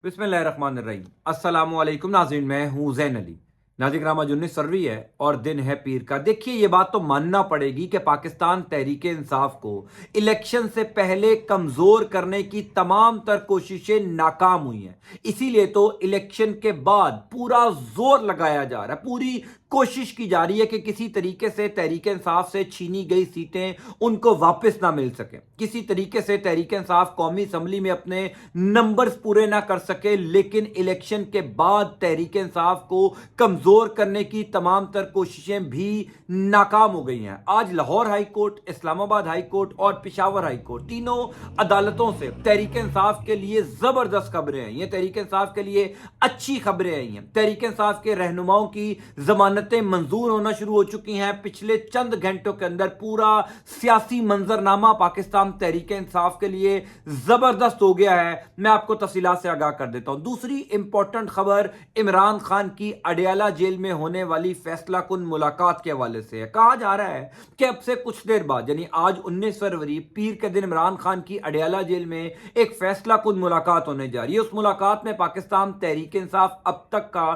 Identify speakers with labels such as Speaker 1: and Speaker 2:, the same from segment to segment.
Speaker 1: बिस्मिल्लाहिर्रहमानिर्रहीम। अस्सलाम वालेकुम नाज़रीन, मैं हूं ज़ैन अली। नाज़रीन कराम, आज 19 फरवरी है और दिन है पीर का। देखिए, ये बात तो मानना पड़ेगी कि पाकिस्तान तहरीक इंसाफ को इलेक्शन से पहले कमज़ोर करने की तमाम तर कोशिशें नाकाम हुई हैं। इसीलिए तो इलेक्शन के बाद पूरा जोर लगाया जा रहा है, पूरी कोशिश की जा रही है कि किसी तरीके से तहरीक इंसाफ से छीनी गई सीटें उनको वापस ना मिल सके, किसी तरीके से तहरीक इंसाफ कौमी असम्बली में अपने नंबर्स पूरे ना कर सके। लेकिन इलेक्शन के बाद तहरीक इंसाफ को कमजोर करने की तमाम तर कोशिशें भी नाकाम हो गई हैं। आज Lahore high court, Islamabad high court और पेशावर हाई कोर्ट, तीनों अदालतों से तहरीक इंसाफ के लिए जबरदस्त खबरें आई हैं, तहरीक इंसाफ के लिए अच्छी खबरें आई हैं। तहरीक इंसाफ के रहनुमाओं की जमानतें मंजूर होना शुरू हो चुकी हैं। पिछले चंद घंटों के अंदर पूरा सियासी मंजरनामा पाकिस्तान तहरीक इंसाफ के लिए जबरदस्त हो गया है। मैं आपको तफसीलात से आगाह कर देता हूं। दूसरी इंपॉर्टेंट खबर इमरान खान की अडयाला जेल में होने वाली फैसला कुन मुलाकात के हवाले से है। कहा जा रहा है कि अब से कुछ देर बाद, यानी आज 19 फरवरी पीर के दिन, इमरान खान की अडयाला जेल में एक फैसला कुन मुलाकात होने जा रही है। उस मुलाकात में पाकिस्तान तहरीक इंसाफ अब तक का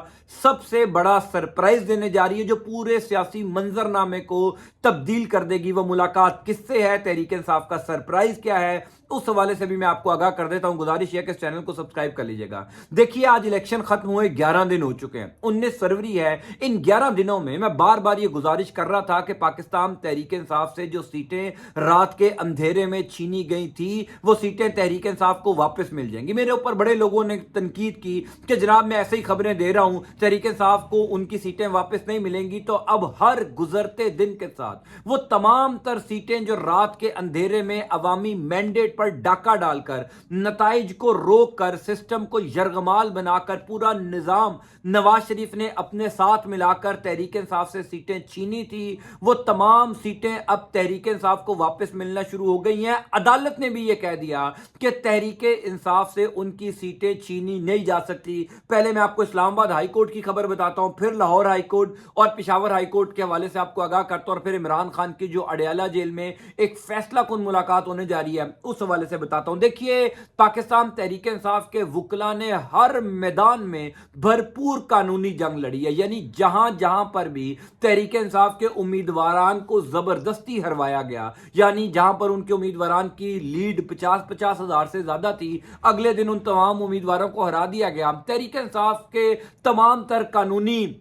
Speaker 1: सबसे बड़ा सरप्राइज देने जा रही है, जो पूरे सियासी मंजरनामे को तब्दील कर देगी। वह मुलाकात किससे है, तहरीक इंसाफ का सरप्राइज क्या है, उस हवाले से भी मैं आपको आगाह कर देता हूं। गुजारिश है कि इस चैनल को सब्सक्राइब कर लीजिएगा। देखिए, आज इलेक्शन खत्म हुए 11 दिन हो चुके हैं, 19 फरवरी है। इन 11 दिनों में मैं बार बार ये गुजारिश कर रहा था कि पाकिस्तान तहरीक इंसाफ से जो सीटें रात के अंधेरे में छीनी गई थी, वो सीटें तहरीक इंसाफ को वापस मिल जाएंगी। मेरे ऊपर बड़े लोगों ने तनकीद की कि जनाब, मैं ऐसे ही खबरें दे रहा हूं, तहरीक इंसाफ को उनकी सीटें वापस नहीं मिलेंगी। तो अब हर गुजरते दिन के साथ वो तमाम तर सीटें जो रात के अंधेरे में अवामी मैंडेट पर डाका डालकर, नताइज को रोक कर, सिस्टम को यरगमाल बनाकर, पूरा निजाम नवाज शरीफ ने अपने साथ मिलाकर तहरीक इंसाफ से सीटें छीनी थी, वो तमाम सीटें अब तहरीक इंसाफ को वापस मिलना शुरू हो गई हैं। अदालत ने भी यह कह दिया कि तहरीक इंसाफ से उनकी सीटें छीनी नहीं जा सकती। पहले मैं आपको इस्लामाबाद हाई कोर्ट की खबर बताता हूं, फिर लाहौर हाई कोर्ट और पेशावर हाई कोर्ट के हवाले से आपको आगाह करता हूं, और फिर इमरान खान की जो अडयाला जेल में एक फैसला कुन मुलाकात होने जा रही है उस हवाले से बताता हूं। देखिए, पाकिस्तान तहरीक इंसाफ के वुकला ने हर मैदान में भरपूर कानूनी जंग लड़ी है, यानी जहां जहां पर भी तहरीक इंसाफ के उम्मीदवारान को जबरदस्ती हरवाया गया, यानी जहां पर उनके उम्मीदवारान की लीड 50-50 हजार से ज्यादा थी, अगले दिन उन तमाम उम्मीदवारों को हरा दिया गया। तहरीक इंसाफ के तमाम तर कानूनी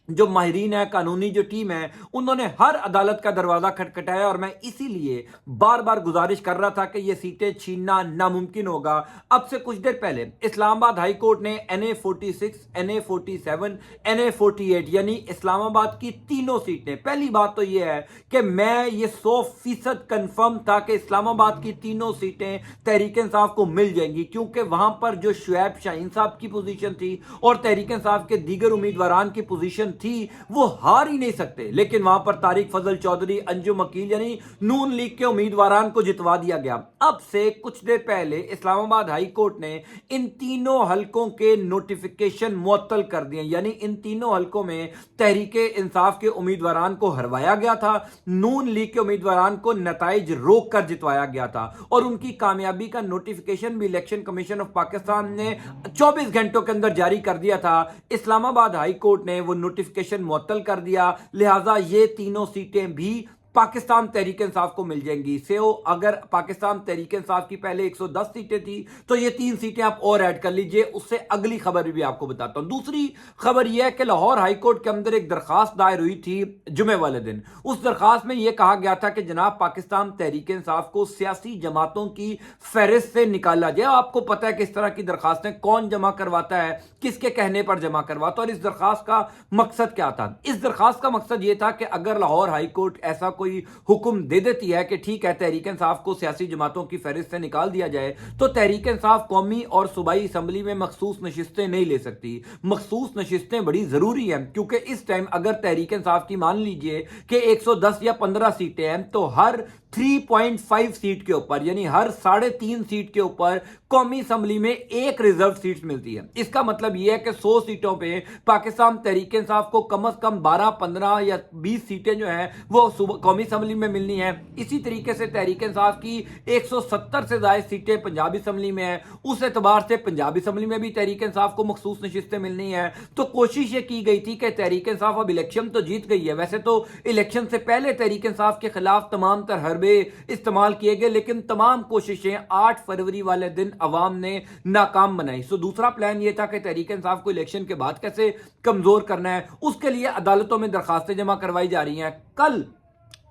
Speaker 1: जो माहिरीन है, कानूनी जो टीम है, उन्होंने हर अदालत का दरवाजा खटखटाया, और मैं इसीलिए बार बार गुजारिश कर रहा था कि यह सीटें छीनना नामुमकिन होगा। अब से कुछ देर पहले इस्लामाबाद हाई कोर्ट ने NA 46, NA 47, NA 48 यानी इस्लामाबाद की तीनों सीटें, पहली बात तो यह है कि मैं ये 100% कंफर्म था कि इस्लामाबाद की तीनों सीटें तहरीक इंसाफ को मिल जाएंगी, क्योंकि वहां पर जो शुएब शाहीन साहब की पोजीशन थी और तहरीक इंसाफ के दीगर उम्मीदवारान की पोजीशन थी, वो हार ही नहीं सकते। लेकिन वहां पर तारिक फजल चौधरी, अंजुम अकील यानी नून लीग के उम्मीदवारान को जितवा दिया गया। अब से कुछ देर पहले इस्लामाबाद हाई कोर्ट ने इन तीनों हलकों के नोटिफिकेशन मुअत्तल कर दिए, यानी इन तीनों हलकों में तहरीके इंसाफ के उम्मीदवारान को हरवाया गया था, नून लीग के उम्मीदवारान को नताइज रोक कर जितवाया गया था, और उनकी कामयाबी का नोटिफिकेशन भी इलेक्शन कमीशन ऑफ पाकिस्तान ने 24 घंटों के अंदर जारी कर दिया था। इस्लामाबाद हाई कोर्ट ने वो नोटिफिकेशन मुअत्तल कर दिया, लिहाजा ये तीनों सीटें भी पाकिस्तान तहरीक इंसाफ को मिल जाएंगी। सो अगर पाकिस्तान तहरीक इंसाफ की पहले 110 सीटें थी, तो ये 3 सीटें आप और ऐड कर लीजिए। उससे अगली खबर भी आपको बताता हूं। दूसरी खबर यह है कि लाहौर हाई कोर्ट के अंदर एक दरखास्त दायर हुई थी जुमे वाले दिन। उस दरखास्त में यह कहा गया था कि जनाब, पाकिस्तान तहरीक इंसाफ को सियासी जमातों की फहरिस्त से निकाला जाए। आपको पता है कि इस तरह की दरखास्तें कौन जमा करवाता है, किसके कहने पर जमा करवाता है, और इस दरखास्त का मकसद क्या था। इस दरखास्त का मकसद यह था कि अगर लाहौर हाई कोर्ट ऐसा कोई हुक्म दे देती है कि ठीक है, तहरीक इंसाफ को सियासी जमातों की फहरिस्त से निकाल दिया जाए, तो तहरीक इंसाफ कौमी और सूबाई असम्बली में मखसूस नशिस्तें नहीं ले सकती। मखसूस नशिस्तें बड़ी जरूरी हैं, क्योंकि इस टाइम अगर तहरीक इंसाफ की मान लीजिए कि 110 या 15 सीटें हैं, तो हर 3.5 सीट के ऊपर, यानी हर 3.5 सीट के ऊपर कौमी असम्बली में एक रिजर्व सीट मिलती है। इसका मतलब यह है कि 100 सीटों पे पाकिस्तान तहरीक इंसाफ को कम से कम 12, 15 या 20 सीटें जो हैं वो कौमी असम्बली में मिलनी है। इसी तरीके से तहरीक इंसाफ की 170 से ज़ायद सीटें पंजाबी असम्बली में है, उस एतबार से पंजाबी असम्बली में भी तहरीक इंसाफ को मखसूस नशिस्तें मिलनी है। तो कोशिश ये की गई थी कि तहरीक इंसाफ अब इलेक्शन तो जीत गई है, वैसे तो इलेक्शन से पहले तहरीक इंसाफ के खिलाफ तमाम तर हरबे इस्तेमाल किए गए, लेकिन तमाम कोशिशें 8 फरवरी वाले दिन अवाम ने नाकाम बनाई। सो दूसरा प्लान ये था कि तहरीक इंसाफ को इलेक्शन के बाद कैसे कमजोर करना है, उसके लिए अदालतों में दरखास्तें जमा करवाई जा रही हैं। कल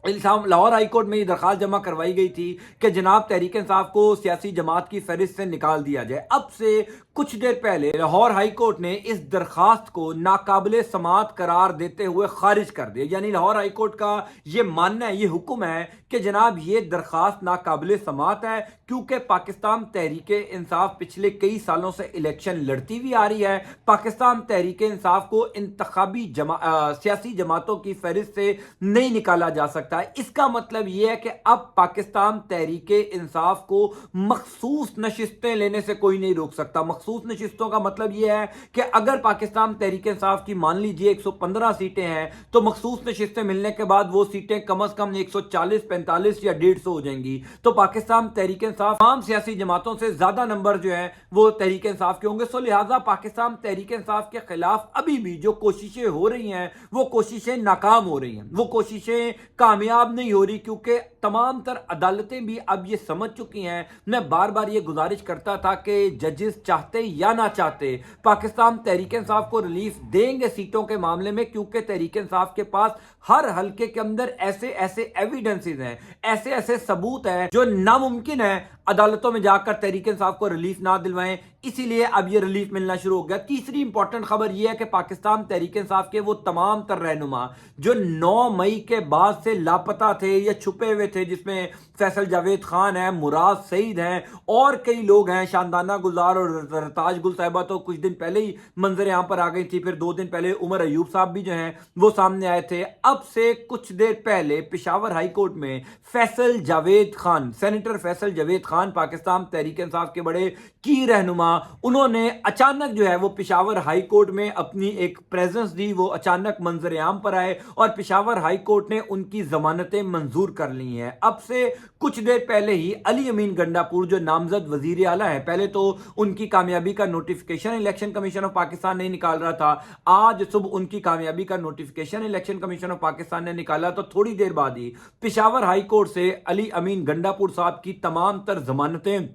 Speaker 1: लाहौर हाई कोर्ट में ये दरखास्त जमा करवाई गई थी कि जनाब तहरीक इंसाफ को सियासी जमात की फहरिस्त से निकाल दिया जाए। अब से कुछ देर पहले लाहौर हाई कोर्ट ने इस दरखास्त को नाकाबिले समात करार देते हुए खारिज कर दिया। यानी लाहौर हाई कोर्ट का ये मानना है, ये हुक्म है कि जनाब ये दरखास्त नाकाबिले समात है, क्योंकि पाकिस्तान तहरीक इंसाफ पिछले कई सालों से इलेक्शन लड़ती हुई आ रही है। पाकिस्तान तहरीक इंसाफ को इंतखाबी सियासी जमातों की फहरिस्त से नहीं निकाला जा सकता। इसका मतलब यह है कि अब पाकिस्तान तहरीक इंसाफ को मखसूस नशिस्तें लेने से कोई नहीं रोक सकता। मखसूस नशिस्तों का मतलब यह है कि अगर पाकिस्तान तहरीक इंसाफ की मान लीजिए 115 सीटें हैं, तो मखसूस नशिस्तें मिलने के बाद वो सीटें कम अज कम 140, 45 या 150 हो जाएंगी। तो पाकिस्तान तहरीक इंसाफ तमाम सियासी जमातों से ज्यादा नंबर जो है वो तहरीक इंसाफ के होंगे। सो लिहाजा पाकिस्तान तहरीक इंसाफ के खिलाफ अभी भी जो कोशिशें हो रही हैं वो कोशिशें नाकाम हो रही हैं, वो कोशिशें कामयाब नहीं हो रही, क्योंकि तमाम तर अदालतें भी अब ये समझ चुकी हैं। मैं बार बार ये गुजारिश करता था कि जजेस चाहते या ना चाहते पाकिस्तान तहरीक इंसाफ को रिलीफ देंगे सीटों के मामले में, क्योंकि तहरीक इंसाफ के पास हर हलके के अंदर ऐसे ऐसे एविडेंसेस हैं, ऐसे ऐसे सबूत हैं जो नामुमकिन है अदालतों में जाकर तहरीक इंसाफ को रिलीफ ना दिलवाएं। इसीलिए अब ये रिलीफ मिलना शुरू हो गया। तीसरी इंपॉर्टेंट खबर यह है कि पाकिस्तान तहरीक इंसाफ के वो तमाम तर रहनुमा जो 9 मई के बाद से लापता थे या छुपे हुए थे, जिसमें फैसल जावेद खान है, मुराद सईद हैं और कई लोग हैं, शानदाना गुलजार और रताज गुल साहिबा तो कुछ दिन पहले ही मंजर यहां पर आ गई थी, फिर 2 दिन पहले उमर अयूब साहब भी जो हैं वो सामने आए थे। अब से कुछ देर पहले पेशावर हाई कोर्ट में फैसल जावेद खान, सेनेटर फैसल जावेद खान, पाकिस्तान तहरीक इंसाफ के बड़े की रहनुमा, उन्होंने अचानक जो है वो पेशावर हाई कोर्ट में अपनी एक प्रेजेंस दी, वो अचानक मंजर आम पर आए और पेशावर हाई कोर्ट ने उनकी जमानतें मंजूर कर ली हैं। अब से कुछ देर पहले ही अली अमीन गंडापुर जो नामजद वजीर आला है, पहले तो उनकी कामयाबी का notification election commission of Pakistan नहीं निकाल रहा था, आज सुबह उनकी कामयाबी का notification election commission of Pakistan ने निकाला, तो थोड़ी देर बाद ही पेशावर हाई कोर्ट से अली अमीन गंडापुर साहब की तमाम तर जमानतें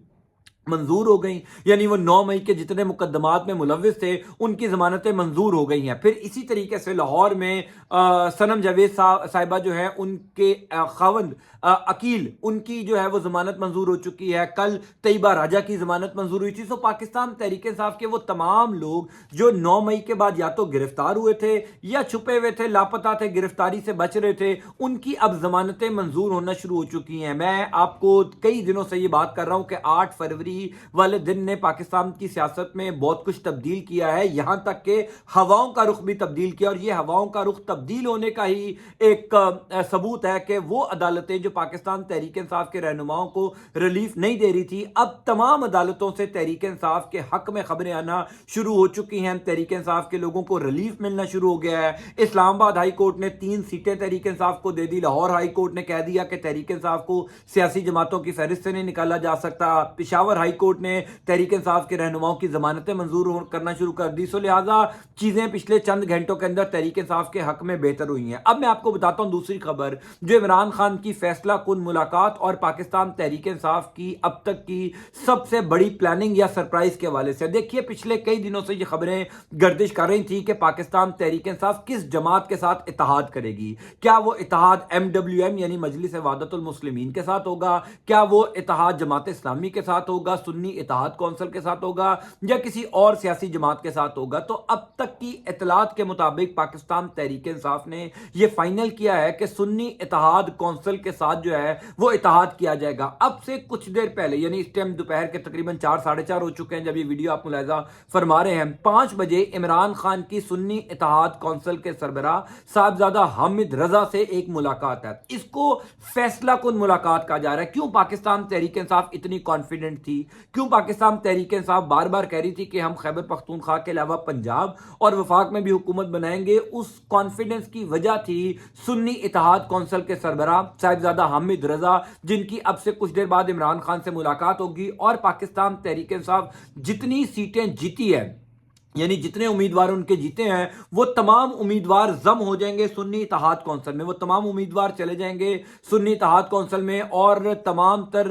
Speaker 1: मंजूर हो गई। यानी वो 9 मई के जितने मुकदमात में मुलविस थे उनकी जमानतें मंजूर हो गई हैं। फिर इसी तरीके से लाहौर में सनम जावेद साहिबा जो है उनके खावंद अकील, उनकी जो है वो जमानत मंजूर हो चुकी है। कल तैयबा राजा की जमानत मंजूर हुई थी। तो पाकिस्तान तहरीक इंसाफ के वो तमाम लोग जो 9 मई के बाद या तो गिरफ्तार हुए थे या छुपे हुए थे, लापता थे, गिरफ्तारी से बच रहे थे, उनकी अब जमानतें मंजूर होना शुरू हो चुकी हैं। मैं आपको कई दिनों से ये बात कर रहा हूं कि 8 फरवरी वाले दिन ने पाकिस्तान की सियासत में बहुत कुछ तब्दील किया है, यहां तक कि हवाओं का रुख भी तब्दील किया, और ये हवाओं का रुख तब्दील होने का ही एक सबूत है कि वो अदालतें जो पाकिस्तान तहरीक इंसाफ के रहनुमाओं को रिलीफ नहीं दे रही थी, अब तमाम अदालतों से तहरीक इंसाफ के हक में खबरें आना शुरू हो चुकी हैं। तहरीक इंसाफ के लोगों को रिलीफ मिलना शुरू हो गया है। इस्लामाबाद हाई कोर्ट ने 3 सीटें तहरीक इंसाफ को दे दी। लाहौर हाई कोर्ट ने कह दिया कि तहरीक इंसाफ को सियासी जमातों की फहरिस्त से नहीं निकाला जा सकता। पेशावर हाई कोर्ट ने तहरीक इंसाफ के रहनुमाओं की जमानतें मंजूर करना शुरू कर दी। सो लिहाजा चीजें पिछले चंद घंटों के अंदर तहरीक इंसाफ के हक में बेहतर हुई हैं। अब मैं आपको बताता हूं दूसरी खबर, जो इमरान खान की फैसला कुन मुलाकात और पाकिस्तान तहरीक इंसाफ की अब तक की सबसे बड़ी प्लानिंग या सरप्राइज के हवाले से। देखिए पिछले कई दिनों से ये खबरें गर्दिश कर रही थी कि पाकिस्तान तहरीक इंसाफ किस जमात के साथ इत्तेहाद करेगी। क्या वो इत्तेहाद MWM यानी मजलिस वाहदतुल मुस्लिमीन के साथ होगा, क्या वो इत्तेहाद जमात इस्लामी के साथ होगा, सुन्नी इत्तेहाद कौंसिल के साथ होगा, या किसी और सियासी जमात के साथ होगा। तो अब तक की इत्तलात के मुताबिक पाकिस्तान तहरीक इंसाफ ने यह फाइनल किया है कि सुन्नी इत्तेहाद कौंसिल के साथ जो है वो इत्तेहाद किया जाएगा। अब से कुछ देर पहले, यानी इस टाइम दोपहर के तकरीबन 4 साढ़े 4 हो चुके हैं जब ये वीडियो आप मुलाहिजा फरमा रहे हैं, 5 बजे इमरान खान की सुन्नी इत्तेहाद कौंसिल के सरबराह साहबजादा हामिद रजा से एक मुलाकात है। इसको फैसला कुन मुलाकात कहा जा रहा है। क्यों पाकिस्तान तहरीक इंसाफ इतनी कॉन्फिडेंट थी? تھی, کیوں پاکستان تحریک انصاف بار بار کہہ رہی تھی کہ ہم خیبر پختونخوا کے علاوہ پنجاب اور وفاق میں بھی حکومت بنائیں گے. اس کانفیڈنس کی وجہ تھی سنی اتحاد کونسل کے سربراہ صاحبزادہ حامد رضا, جن کی اب سے کچھ دیر بعد عمران خان سے ملاقات ہوگی, اور پاکستان تحریک انصاف جتنی سیٹیں جیتی ہے, یعنی جتنے امیدوار ان کے جیتے ہیں, وہ تمام امیدوار ضم ہو جائیں گے سنی اتحاد کونسل میں, وہ تمام امیدوار چلے جائیں گے سنی اتحاد کونسل میں, اور تمام تر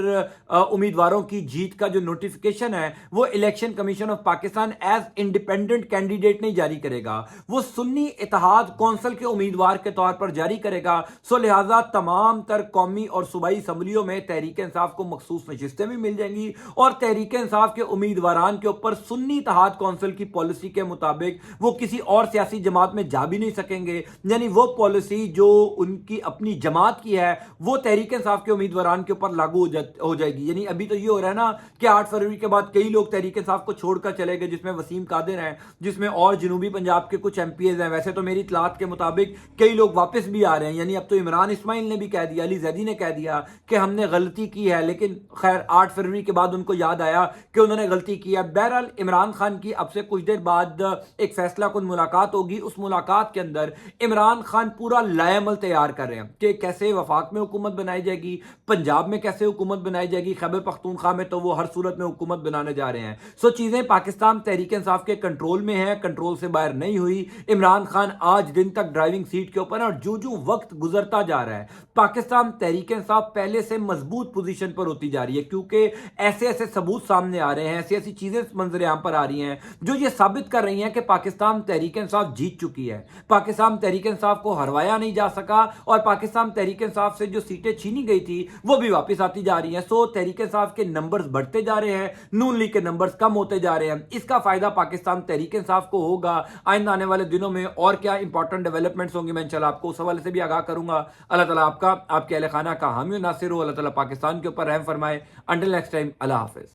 Speaker 1: امیدواروں کی جیت کا جو نوٹیفیکیشن ہے وہ election commission of Pakistan as independent candidate نہیں جاری کرے گا, وہ سنی اتحاد کونسل کے امیدوار کے طور پر جاری کرے گا. سو لہٰذا تمام تر قومی اور صوبائی اسمبلیوں میں تحریک انصاف کو مخصوص نشستیں بھی مل جائیں گی, اور تحریک انصاف کے امیدواران کے اوپر سنی اتحاد کونسل کی پالیسی کے مطابق وہ کسی اور سیاسی جماعت میں جا بھی نہیں سکیں گے. یعنی وہ پالیسی جو ان کی اپنی جماعت کی ہے وہ تحریک انصاف کے امیدواران کے اوپر لاگو ہو جائے گی. یعنی ابھی تو یہ ہو رہا ہے نا کہ 8 فروری کے بعد کئی لوگ تحریک انصاف کو چھوڑ کر چلے گئے, جس میں وسیم قادر ہیں, جس میں اور جنوبی پنجاب کے کچھ ایم پی ایز ہیں. ویسے تو میری اطلاعات کے مطابق کئی لوگ واپس بھی آ رہے ہیں, یعنی اب تو عمران اسماعیل نے بھی کہہ دیا, علی زیدی نے کہہ دیا کہ ہم نے غلطی کی ہے, لیکن خیر 8 فروری کے بعد ان کو یاد آیا کہ انہوں نے غلطی کی ہے. بہرحال عمران خان کی اب سے کچھ دیر بعد ایک فیصلہ کن ملاقات ہوگی. اس ملاقات کے اندر عمران خان پورا لائے عمل تیار کر رہے ہیں کہ کیسے وفاق میں حکومت بنائی جائے گی, پنجاب میں کیسے حکومت بنائی جائے گی, خیبر پختونخوا میں تو وہ ہر صورت میں حکومت بنانے جا رہے ہیں. سو چیزیں پاکستان تحریک انصاف کے کنٹرول میں ہیں, کنٹرول سے باہر نہیں ہوئی. عمران خان آج دن تک ڈرائیونگ سیٹ کے اوپر, اور جو وقت گزرتا جا رہا ہے پاکستان تحریک انصاف پہلے سے مضبوط پوزیشن پر ہوتی جا رہی ہے, کیونکہ ایسے ثبوت سامنے آ رہے ہیں, ایسی چیزیں منظر عام پر آ رہی ہیں جو یہ ثابت کر رہی ہیں کہ پاکستان تحریک انصاف جیت چکی ہے. پاکستان تحریک انصاف کو ہروایا نہیں جا سکا, اور پاکستان تحریک انصاف سے جو سیٹیں چھینی گئی تھی وہ بھی واپس آتی جا رہی ہیں. سو تحریک انصاف کے نمبرز بڑھتے جا رہے ہیں, نون لیگ کے نمبرز کم ہوتے جا رہے ہیں. اس کا فائدہ پاکستان تحریک انصاف کو ہوگا. آئندہ آنے والے دنوں میں اور کیا امپورٹنٹ ڈیولپمنٹس ہوں گی, میں انشاءاللہ آپ کو اس حوالے سے بھی آگاہ کروں گا. اللہ تعالیٰ آپ کا, آپ کے اہل خانہ کا حامی و ناصر ہو. اللہ تعالیٰ پاکستان کے اوپر رحم فرمائے. انٹل نیکسٹ ٹائم, اللہ حافظ.